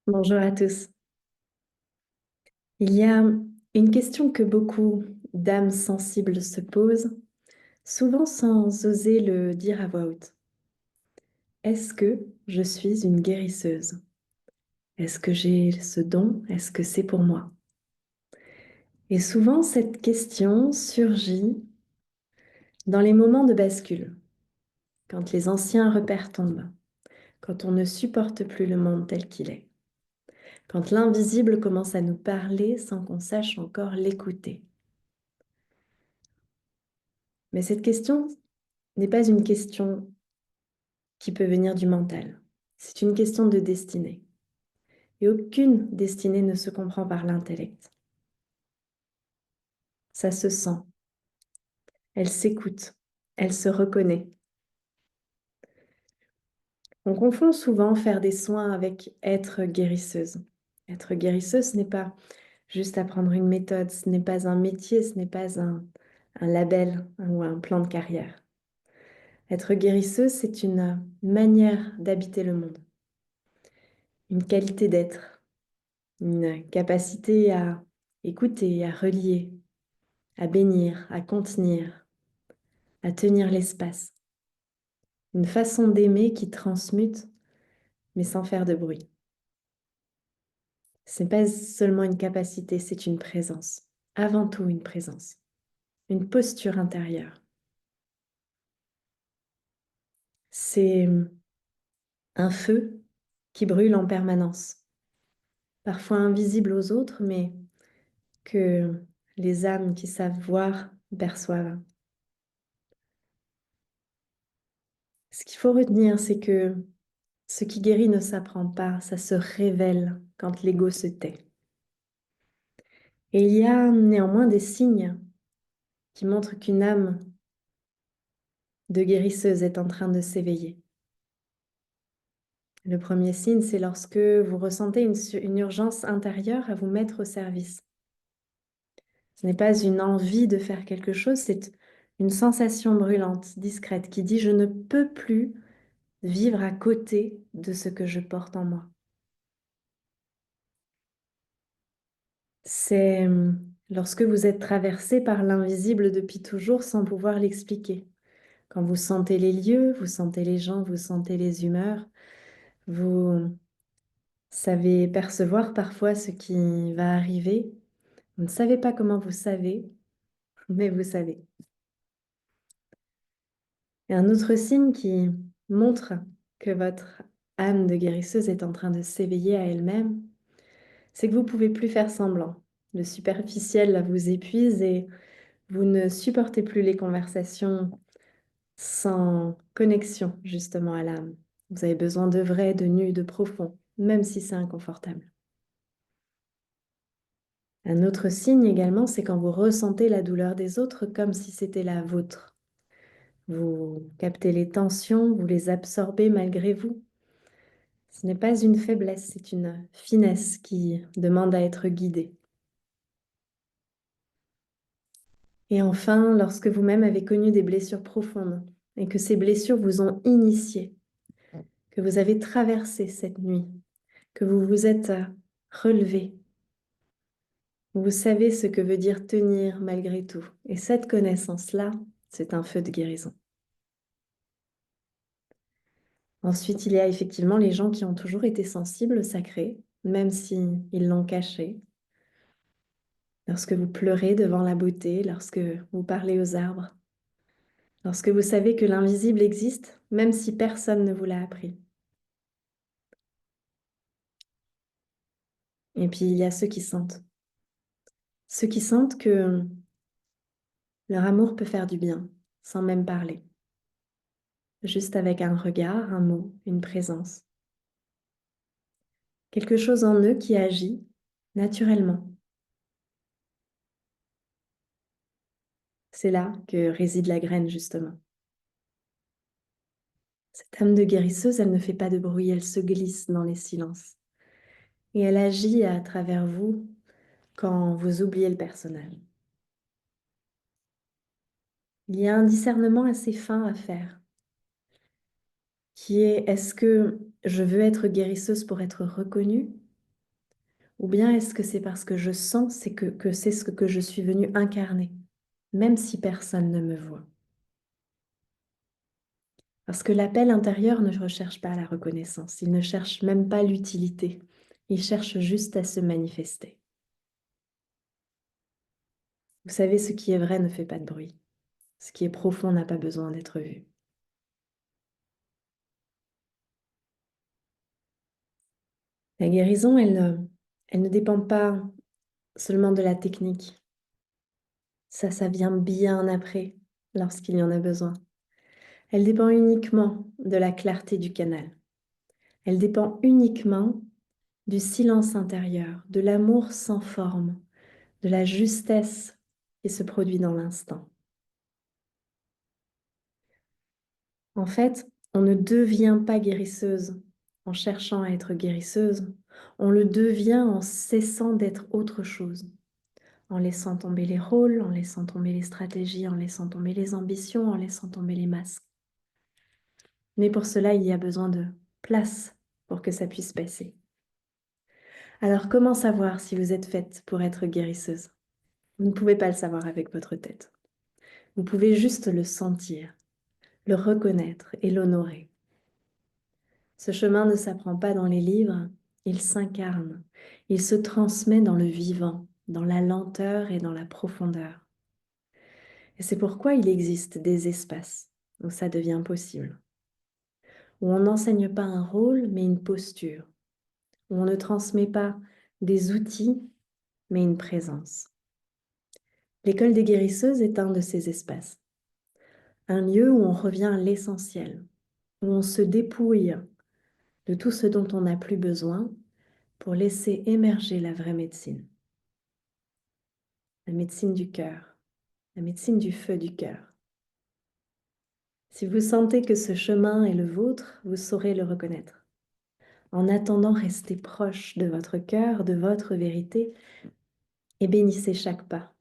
Bonjour à tous. Il y a une question que beaucoup d'âmes sensibles se posent, souvent sans oser le dire à voix haute. Est-ce que je suis une guérisseuse? Est-ce que j'ai ce don? Est-ce que c'est pour moi? Et souvent, cette question surgit dans les moments de bascule, quand les anciens repères tombent, quand on ne supporte plus le monde tel qu'il est, quand l'invisible commence à nous parler sans qu'on sache encore l'écouter. Mais cette question n'est pas une question qui peut venir du mental. C'est une question de destinée. Et aucune destinée ne se comprend par l'intellect. Ça se sent, elle s'écoute, elle se reconnaît. On confond souvent faire des soins avec être guérisseuse. Être guérisseuse, ce n'est pas juste apprendre une méthode, ce n'est pas un métier, ce n'est pas un label ou un plan de carrière. Être guérisseuse, c'est une manière d'habiter le monde, une qualité d'être, une capacité à écouter, à relier, à bénir, à contenir, à tenir l'espace. Une façon d'aimer qui transmute, mais sans faire de bruit. Ce n'est pas seulement une capacité, c'est une présence. Avant tout une présence, une posture intérieure. C'est un feu qui brûle en permanence, parfois invisible aux autres, mais que les âmes qui savent voir perçoivent. Ce qu'il faut retenir, c'est que ce qui guérit ne s'apprend pas, ça se révèle quand l'ego se tait. Et il y a néanmoins des signes qui montrent qu'une âme de guérisseuse est en train de s'éveiller. Le premier signe, c'est lorsque vous ressentez une urgence intérieure à vous mettre au service. Ce n'est pas une envie de faire quelque chose, c'est une sensation brûlante, discrète, qui dit « je ne peux plus vivre à côté de ce que je porte en moi ». C'est lorsque vous êtes traversé par l'invisible depuis toujours sans pouvoir l'expliquer. Quand vous sentez les lieux, vous sentez les gens, vous sentez les humeurs, vous savez percevoir parfois ce qui va arriver. Vous ne savez pas comment vous savez, mais vous savez. Et un autre signe qui montre que votre âme de guérisseuse est en train de s'éveiller à elle-même, c'est que vous ne pouvez plus faire semblant. Le superficiel vous épuise et vous ne supportez plus les conversations sans connexion justement à l'âme. Vous avez besoin de vrai, de nu, de profond, même si c'est inconfortable. Un autre signe également, c'est quand vous ressentez la douleur des autres comme si c'était la vôtre. Vous captez les tensions, vous les absorbez malgré vous. Ce n'est pas une faiblesse, c'est une finesse qui demande à être guidée. Et enfin, lorsque vous-même avez connu des blessures profondes et que ces blessures vous ont initié, que vous avez traversé cette nuit, que vous vous êtes relevé, vous savez ce que veut dire tenir malgré tout. Et cette connaissance-là, c'est un feu de guérison. Ensuite, il y a effectivement les gens qui ont toujours été sensibles au sacré, même s'ils l'ont caché. Lorsque vous pleurez devant la beauté, lorsque vous parlez aux arbres, lorsque vous savez que l'invisible existe, même si personne ne vous l'a appris. Et puis, il y a ceux qui sentent que leur amour peut faire du bien, sans même parler, juste avec un regard, un mot, une présence. Quelque chose en eux qui agit naturellement. C'est là que réside la graine, justement. Cette âme de guérisseuse, elle ne fait pas de bruit, elle se glisse dans les silences. Et elle agit à travers vous quand vous oubliez le personnage. Il y a un discernement assez fin à faire, qui est, est-ce que je veux être guérisseuse pour être reconnue Ou bien est-ce que c'est parce que je sens que c'est ce que je suis venue incarner, même si personne ne me voit? Parce que l'appel intérieur ne recherche pas la reconnaissance, il ne cherche même pas l'utilité, il cherche juste à se manifester. Vous savez, ce qui est vrai ne fait pas de bruit. Ce qui est profond n'a pas besoin d'être vu. La guérison, elle ne dépend pas seulement de la technique. Ça vient bien après, lorsqu'il y en a besoin. Elle dépend uniquement de la clarté du canal. Elle dépend uniquement du silence intérieur, de l'amour sans forme, de la justesse qui se produit dans l'instant. En fait, on ne devient pas guérisseuse en cherchant à être guérisseuse, on le devient en cessant d'être autre chose, en laissant tomber les rôles, en laissant tomber les stratégies, en laissant tomber les ambitions, en laissant tomber les masques. Mais pour cela, il y a besoin de place pour que ça puisse passer. Alors comment savoir si vous êtes faite pour être guérisseuse? Vous ne pouvez pas le savoir avec votre tête. Vous pouvez juste le sentir, le reconnaître et l'honorer. Ce chemin ne s'apprend pas dans les livres, il s'incarne, il se transmet dans le vivant, dans la lenteur et dans la profondeur. Et c'est pourquoi il existe des espaces où ça devient possible, où on n'enseigne pas un rôle mais une posture, où on ne transmet pas des outils mais une présence. L'école des guérisseuses est un de ces espaces, un lieu où on revient à l'essentiel, où on se dépouille de tout ce dont on n'a plus besoin pour laisser émerger la vraie médecine. La médecine du cœur, la médecine du feu du cœur. Si vous sentez que ce chemin est le vôtre, vous saurez le reconnaître. En attendant, restez proche de votre cœur, de votre vérité et bénissez chaque pas.